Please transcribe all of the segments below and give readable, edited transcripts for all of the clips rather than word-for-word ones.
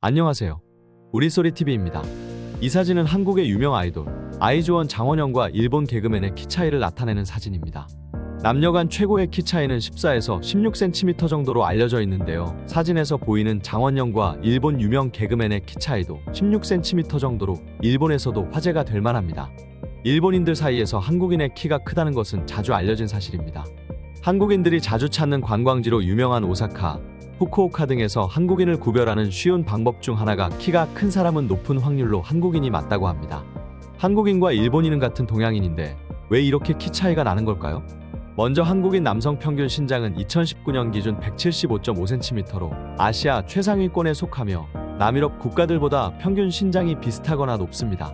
안녕하세요. 우리소리TV입니다. 이 사진은 한국의 유명 아이돌 아이즈원 장원영과 일본 개그맨의 키 차이를 나타내는 사진입니다. 남녀 간 최고의 키 차이는 14에서 16cm 정도로 알려져 있는데요. 사진에서 보이는 장원영과 일본 유명 개그맨의 키 차이도 16cm 정도로 일본에서도 화제가 될 만합니다. 일본인들 사이에서 한국인의 키가 크다는 것은 자주 알려진 사실입니다. 한국인들이 자주 찾는 관광지로 유명한 오사카, 후쿠오카 등에서 한국인을 구별하는 쉬운 방법 중 하나가 키가 큰 사람은 높은 확률로 한국인이 맞다고 합니다. 한국인과 일본인은 같은 동양인인데 왜 이렇게 키 차이가 나는 걸까요? 먼저 한국인 남성 평균 신장은 2019년 기준 175.5cm로 아시아 최상위권에 속하며 남유럽 국가들보다 평균 신장이 비슷하거나 높습니다.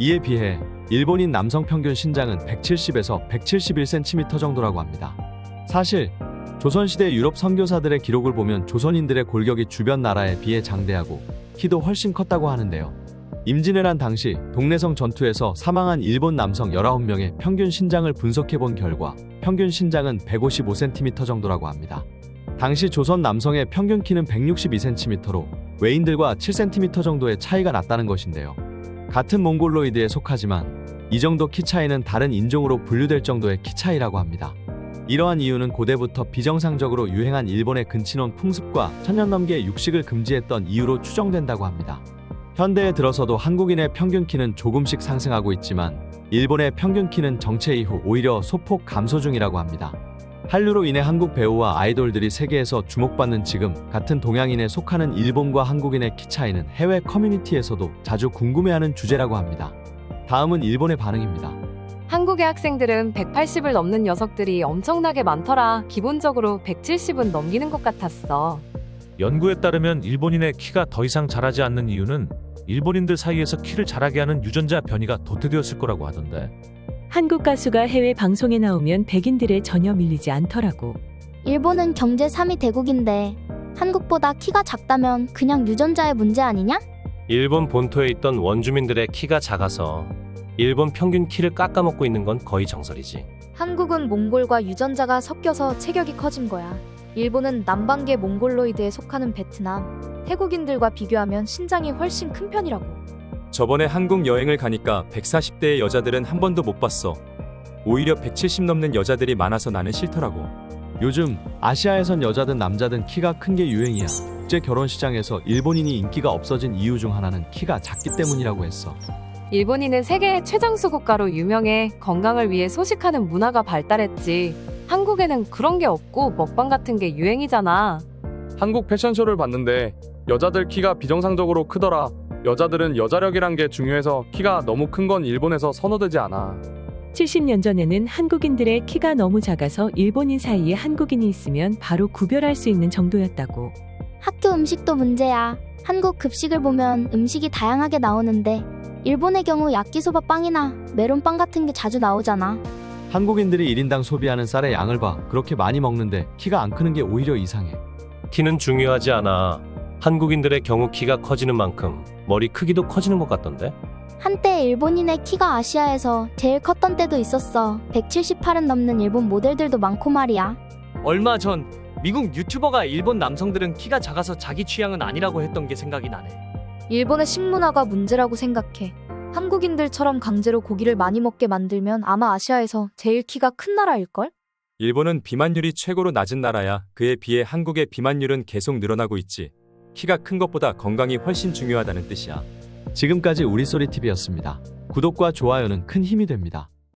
이에 비해 일본인 남성 평균 신장은 170에서 171cm 정도라고 합니다. 사실 조선시대 유럽 선교사들의 기록을 보면 조선인들의 골격이 주변 나라에 비해 장대하고 키도 훨씬 컸다고 하는데요. 임진왜란 당시 동래성 전투에서 사망한 일본 남성 19명의 평균 신장을 분석해본 결과 평균 신장은 155cm 정도라고 합니다. 당시 조선 남성의 평균 키는 162cm로 외인들과 7cm 정도의 차이가 났다는 것인데요. 같은 몽골로이드에 속하지만 이 정도 키 차이는 다른 인종으로 분류될 정도의 키 차이라고 합니다. 이러한 이유는 고대부터 비정상적으로 유행한 일본의 근친혼 풍습과 천년 넘게 육식을 금지했던 이유로 추정된다고 합니다. 현대에 들어서도 한국인의 평균 키는 조금씩 상승하고 있지만 일본의 평균 키는 정체 이후 오히려 소폭 감소 중이라고 합니다. 한류로 인해 한국 배우와 아이돌들이 세계에서 주목받는 지금 같은 동양인에 속하는 일본과 한국인의 키 차이는 해외 커뮤니티에서도 자주 궁금해하는 주제라고 합니다. 다음은 일본의 반응입니다. 한국의 학생들은 180을 넘는 녀석들이 엄청나게 많더라. 기본적으로 170은 넘기는 것 같았어. 연구에 따르면 일본인의 키가 더 이상 자라지 않는 이유는 일본인들 사이에서 키를 자라게 하는 유전자 변이가 도태되었을 거라고 하던데. 한국 가수가 해외 방송에 나오면 백인들에 전혀 밀리지 않더라고. 일본은 경제 3위 대국인데 한국보다 키가 작다면 그냥 유전자의 문제 아니냐? 일본 본토에 있던 원주민들의 키가 작아서 일본 평균 키를 깎아먹고 있는 건 거의 정설이지. 한국은 몽골과 유전자가 섞여서 체격이 커진 거야. 일본은 남방계 몽골로이드에 속하는 베트남, 태국인들과 비교하면 신장이 훨씬 큰 편이라고. 저번에 한국 여행을 가니까 140대의 여자들은 한 번도 못 봤어. 오히려 170 넘는 여자들이 많아서 나는 싫더라고. 요즘 아시아에선 여자든 남자든 키가 큰 게 유행이야. 국제 결혼 시장에서 일본인이 인기가 없어진 이유 중 하나는 키가 작기 때문이라고 했어. 일본인은 세계의 최장수 국가로 유명해. 건강을 위해 소식하는 문화가 발달했지. 한국에는 그런 게 없고 먹방 같은 게 유행이잖아. 한국 패션쇼를 봤는데 여자들 키가 비정상적으로 크더라. 여자들은 여자력이란 게 중요해서 키가 너무 큰 건 일본에서 선호되지 않아. 70년 전에는 한국인들의 키가 너무 작아서 일본인 사이에 한국인이 있으면 바로 구별할 수 있는 정도였다고. 학교 음식도 문제야. 한국 급식을 보면 음식이 다양하게 나오는데 일본의 경우 야끼소바 빵이나 메론빵 같은 게 자주 나오잖아. 한국인들이 1인당 소비하는 쌀의 양을 봐. 그렇게 많이 먹는데 키가 안 크는 게 오히려 이상해. 키는 중요하지 않아. 한국인들의 경우 키가 커지는 만큼 머리 크기도 커지는 것 같던데. 한때 일본인의 키가 아시아에서 제일 컸던 때도 있었어. 178은 넘는 일본 모델들도 많고 말이야. 얼마 전 미국 유튜버가 일본 남성들은 키가 작아서 자기 취향은 아니라고 했던 게 생각이 나네. 일본의 식문화가 문제라고 생각해. 한국인들처럼 강제로 고기를 많이 먹게 만들면 아마 아시아에서 제일 키가 큰 나라일걸? 일본은 비만율이 최고로 낮은 나라야. 그에 비해 한국의 비만율은 계속 늘어나고 있지. 키가 큰 것보다 건강이 훨씬 중요하다는 뜻이야. 지금까지 우리소리TV였습니다. 구독과 좋아요는 큰 힘이 됩니다.